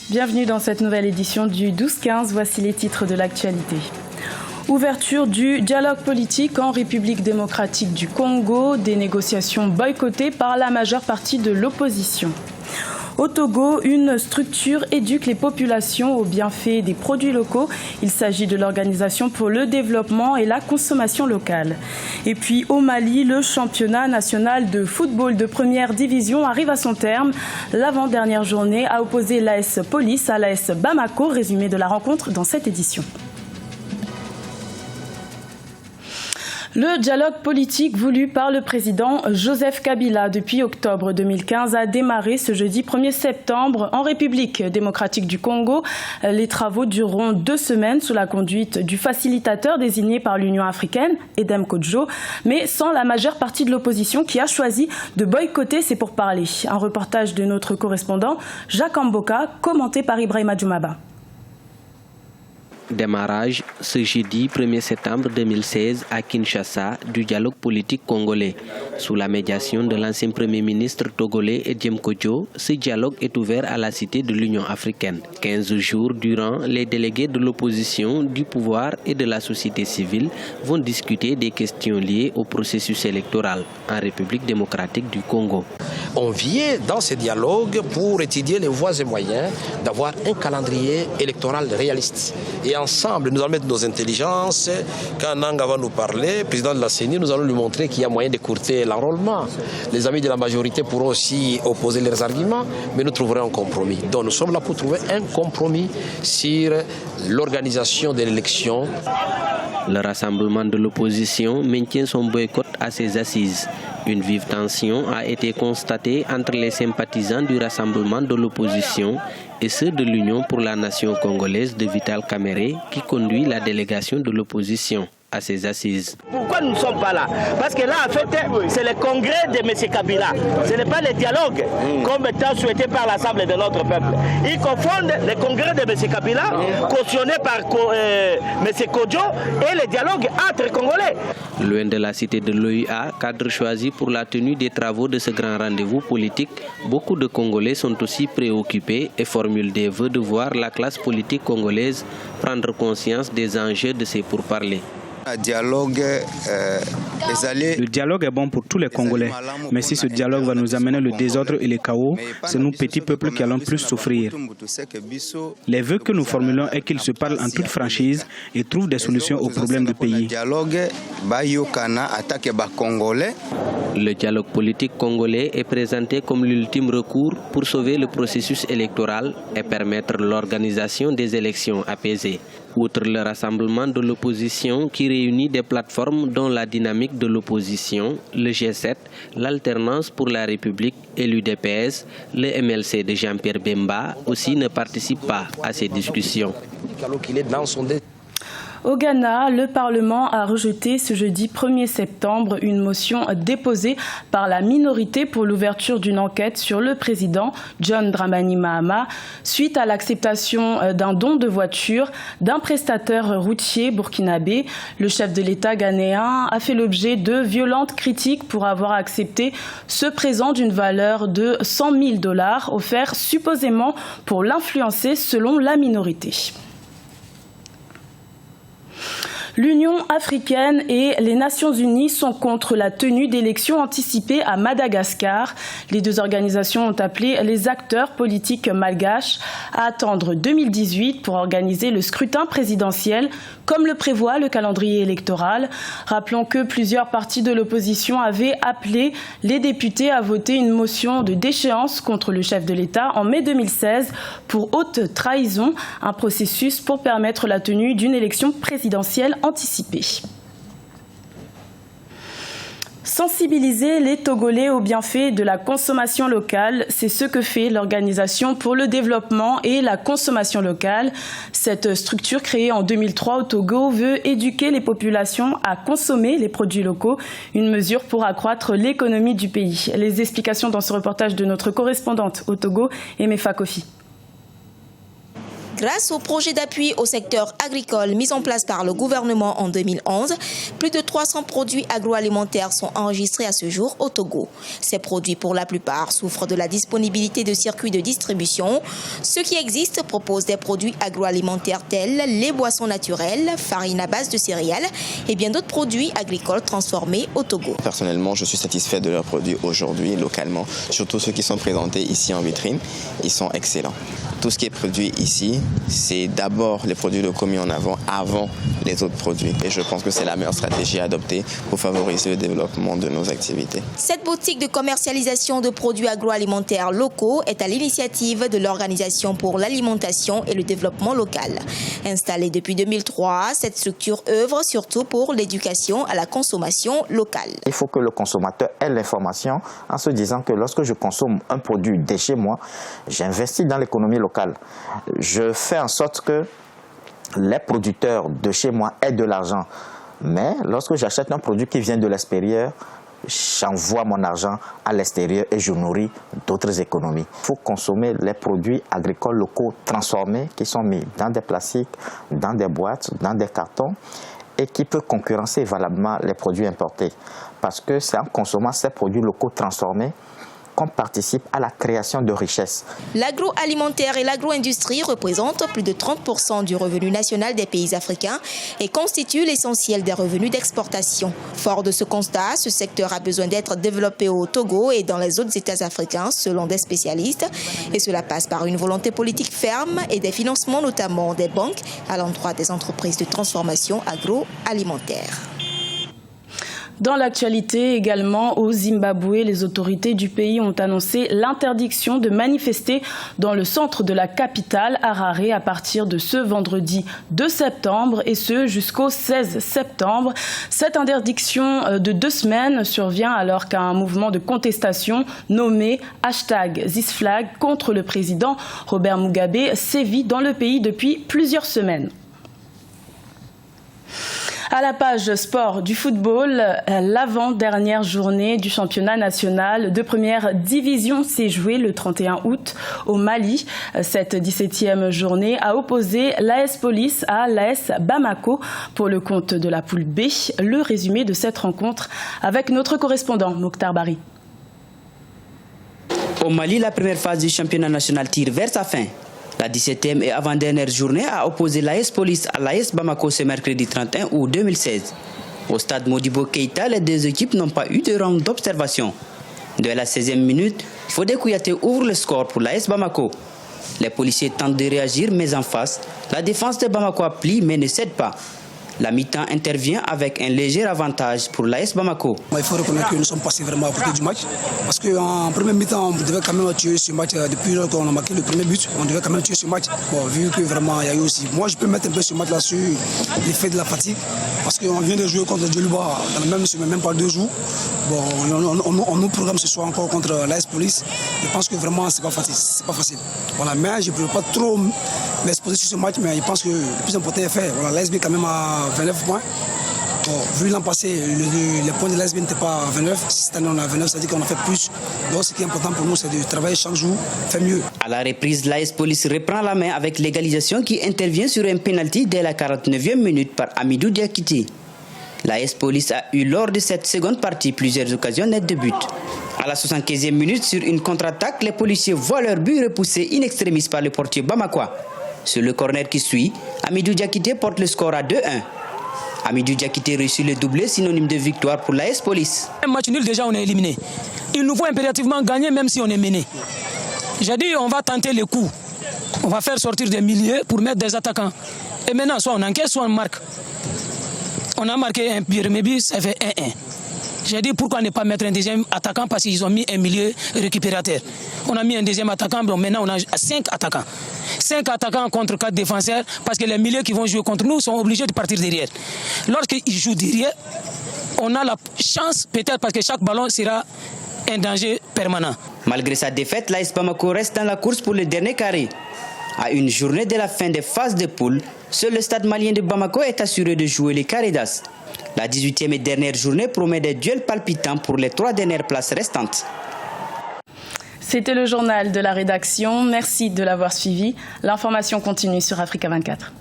Bienvenue dans cette nouvelle édition du 12-15. Voici les titres de l'actualité. Ouverture du dialogue politique en République démocratique du Congo, des négociations boycottées par la majeure partie de l'opposition. Au Togo, une structure éduque les populations aux bienfaits des produits locaux. Il s'agit de l'Organisation pour le développement et la consommation locale. Et puis au Mali, le championnat national de football de première division arrive à son terme. L'avant-dernière journée a opposé l'AS Police à l'AS Bamako. Résumé de la rencontre dans cette édition. Le dialogue politique voulu par le président Joseph Kabila depuis octobre 2015 a démarré ce jeudi 1er septembre en République démocratique du Congo. Les travaux dureront 2 semaines sous la conduite du facilitateur désigné par l'Union africaine, Edem Kodjo, mais sans la majeure partie de l'opposition qui a choisi de boycotter ces pourparlers. Un reportage de notre correspondant Jacques Amboka, commenté par Ibrahima Djoumaba. Démarrage ce jeudi 1er septembre 2016 à Kinshasa du dialogue politique congolais. Sous la médiation de l'ancien Premier ministre togolais Edem Kodjo, ce dialogue est ouvert à la Cité de l'Union africaine. 15 jours durant, les délégués de l'opposition, du pouvoir et de la société civile vont discuter des questions liées au processus électoral en République démocratique du Congo. On vient dans ce dialogue pour étudier les voies et moyens d'avoir un calendrier électoral réaliste. Et ensemble, nous allons mettre nos intelligences. Quand Nanga va nous parler, président de la CENI, nous allons lui montrer qu'il y a moyen d'écourter l'enrôlement. Les amis de la majorité pourront aussi opposer leurs arguments, mais nous trouverons un compromis. Donc nous sommes là pour trouver un compromis sur l'organisation de l'élection. Le rassemblement de l'opposition maintient son boycott à ses assises. Une vive tension a été constatée entre les sympathisants du rassemblement de l'opposition et ceux de l'Union pour la nation congolaise de Vital Kamerhe qui conduit la délégation de l'opposition à ses assises. Pourquoi nous ne sommes pas là? Parce que là, en fait, c'est le congrès de M. Kabila. Ce n'est pas le dialogue comme étant souhaité par l'Assemblée de notre peuple. Ils confondent le congrès de M. Kabila, cautionné par M. Kodjo, et le dialogue entre Congolais. Loin de la cité de l'OUA, cadre choisi pour la tenue des travaux de ce grand rendez-vous politique, beaucoup de Congolais sont aussi préoccupés et formulent des vœux de voir la classe politique congolaise prendre conscience des enjeux de ces pourparlers. Le dialogue est bon pour tous les Congolais, mais si ce dialogue va nous amener le désordre et le chaos, c'est nous petits peuples qui allons plus souffrir. Les vœux que nous formulons est qu'ils se parlent en toute franchise et trouvent des solutions aux problèmes du pays. Le dialogue politique congolais est présenté comme l'ultime recours pour sauver le processus électoral et permettre l'organisation des élections apaisées. Outre le rassemblement de l'opposition qui réunit des plateformes dont la dynamique de l'opposition, le G7, l'Alternance pour la République et l'UDPS, le MLC de Jean-Pierre Bemba aussi ne participe pas à ces discussions. Au Ghana, le Parlement a rejeté ce jeudi 1er septembre une motion déposée par la minorité pour l'ouverture d'une enquête sur le président John Dramani Mahama suite à l'acceptation d'un don de voiture d'un prestataire routier burkinabé. Le chef de l'État ghanéen a fait l'objet de violentes critiques pour avoir accepté ce présent d'une valeur de $100 000 offert supposément pour l'influencer selon la minorité. L'Union africaine et les Nations unies sont contre la tenue d'élections anticipées à Madagascar. Les deux organisations ont appelé les acteurs politiques malgaches à attendre 2018 pour organiser le scrutin présidentiel, comme le prévoit le calendrier électoral. Rappelons que plusieurs partis de l'opposition avaient appelé les députés à voter une motion de déchéance contre le chef de l'État en mai 2016 pour haute trahison, un processus pour permettre la tenue d'une élection présidentielle anticipée. Sensibiliser les Togolais aux bienfaits de la consommation locale, c'est ce que fait l'Organisation pour le développement et la consommation locale. Cette structure créée en 2003 au Togo veut éduquer les populations à consommer les produits locaux, une mesure pour accroître l'économie du pays. Les explications dans ce reportage de notre correspondante au Togo, Emefa Kofi. Grâce au projet d'appui au secteur agricole mis en place par le gouvernement en 2011, plus de 300 produits agroalimentaires sont enregistrés à ce jour au Togo. Ces produits, pour la plupart, souffrent de la disponibilité de circuits de distribution. Ceux qui existent proposent des produits agroalimentaires tels les boissons naturelles, farine à base de céréales et bien d'autres produits agricoles transformés au Togo. Personnellement, je suis satisfait de leurs produits aujourd'hui, localement. Surtout ceux qui sont présentés ici en vitrine, ils sont excellents. Tout ce qui est produit ici, c'est d'abord les produits locaux mis en avant les autres produits. Et je pense que c'est la meilleure stratégie à adopter pour favoriser le développement de nos activités. Cette boutique de commercialisation de produits agroalimentaires locaux est à l'initiative de l'Organisation pour l'alimentation et le développement local. Installée depuis 2003, cette structure œuvre surtout pour l'éducation à la consommation locale. Il faut que le consommateur ait l'information en se disant que lorsque je consomme un produit de chez moi, j'investis dans l'économie locale. Je fais en sorte que les producteurs de chez moi aient de l'argent. Mais lorsque j'achète un produit qui vient de l'extérieur, j'envoie mon argent à l'extérieur et je nourris d'autres économies. Il faut consommer les produits agricoles locaux transformés qui sont mis dans des plastiques, dans des boîtes, dans des cartons et qui peuvent concurrencer valablement les produits importés. Parce que c'est en consommant ces produits locaux transformés qu'on participe à la création de richesses. L'agroalimentaire et l'agro-industrie représentent plus de 30% du revenu national des pays africains et constituent l'essentiel des revenus d'exportation. Fort de ce constat, ce secteur a besoin d'être développé au Togo et dans les autres États africains, selon des spécialistes. Et cela passe par une volonté politique ferme et des financements, notamment des banques, à l'endroit des entreprises de transformation agroalimentaire. Dans l'actualité également, au Zimbabwe, les autorités du pays ont annoncé l'interdiction de manifester dans le centre de la capitale, Harare, à partir de ce vendredi 2 septembre et ce jusqu'au 16 septembre. Cette interdiction de 2 semaines survient alors qu'un mouvement de contestation nommé #ThisFlag contre le président Robert Mugabe sévit dans le pays depuis plusieurs semaines. À la page sport du football, l'avant-dernière journée du championnat national de première division s'est jouée le 31 août au Mali. Cette 17e journée a opposé l'AS Police à l'AS Bamako pour le compte de la poule B. Le résumé de cette rencontre avec notre correspondant Mokhtar Bari. Au Mali, la première phase du championnat national tire vers sa fin. La 17e et avant-dernière journée a opposé l'AS Police à l'AS Bamako ce mercredi 31 août 2016. Au stade Modibo Keïta, les deux équipes n'ont pas eu de round d'observation. Dès la 16e minute, Fodé Kouyaté ouvre le score pour l'AS Bamako. Les policiers tentent de réagir, mais en face, la défense de Bamako plie mais ne cède pas. La mi-temps intervient avec un léger avantage pour l'AS Bamako. Il faut reconnaître que nous sommes passés vraiment à côté du match. Parce qu'en première mi-temps, on devait quand même tuer ce match. Depuis qu'on a marqué le premier but, on devait quand même tuer ce match. Bon, vu que vraiment il y a eu aussi. Moi, je peux mettre un peu ce match-là sur l'effet de la fatigue. Parce qu'on vient de jouer contre Djoluba dans la même semaine, même pas 2 jours. Bon, on nous programme ce soir encore contre l'AS Police. Je pense que vraiment, c'est pas facile. Voilà, mais je ne peux pas trop m'exposer sur ce match, mais je pense que le plus important est fait. Voilà, l'AS B quand même à 29 points. Bon, vu l'an passé, les points de l'AS B n'étaient pas à 29. Cette année, on a 29, ça veut dire qu'on a fait plus. Donc, ce qui est important pour nous, c'est de travailler chaque jour, faire mieux. À la reprise, l'AS Police reprend la main avec l'égalisation qui intervient sur un pénalty dès la 49e minute par Amidou Diakité. L'AS Police a eu lors de cette seconde partie plusieurs occasions nettes de but. À la 75e minute, sur une contre-attaque, les policiers voient leur but repoussé in extremis par le portier bamakois. Sur le corner qui suit, Amidou Diakité porte le score à 2-1. Amidou Diakité réussit le doublé, synonyme de victoire pour l'AS Police. Un match nul, déjà on est éliminé. Il nous faut impérativement gagner même si on est mené. J'ai dit on va tenter le coup. On va faire sortir des milieux pour mettre des attaquants. Et maintenant, soit on encaisse, soit on marque. On a marqué un premier but, ça fait 1-1. J'ai dit pourquoi ne pas mettre un deuxième attaquant parce qu'ils ont mis un milieu récupérateur. On a mis un deuxième attaquant, bon, maintenant on a 5 attaquants. 5 attaquants contre 4 défenseurs parce que les milieux qui vont jouer contre nous sont obligés de partir derrière. Lorsqu'ils jouent derrière, on a la chance peut-être parce que chaque ballon sera un danger permanent. Malgré sa défaite, l'AS Bamako reste dans la course pour le dernier carré. À une journée de la fin des phases de poule, seul le stade malien de Bamako est assuré de jouer les carrés d'as. La 18e et dernière journée promet des duels palpitants pour les 3 dernières places restantes. C'était le journal de la rédaction. Merci de l'avoir suivi. L'information continue sur Africa 24.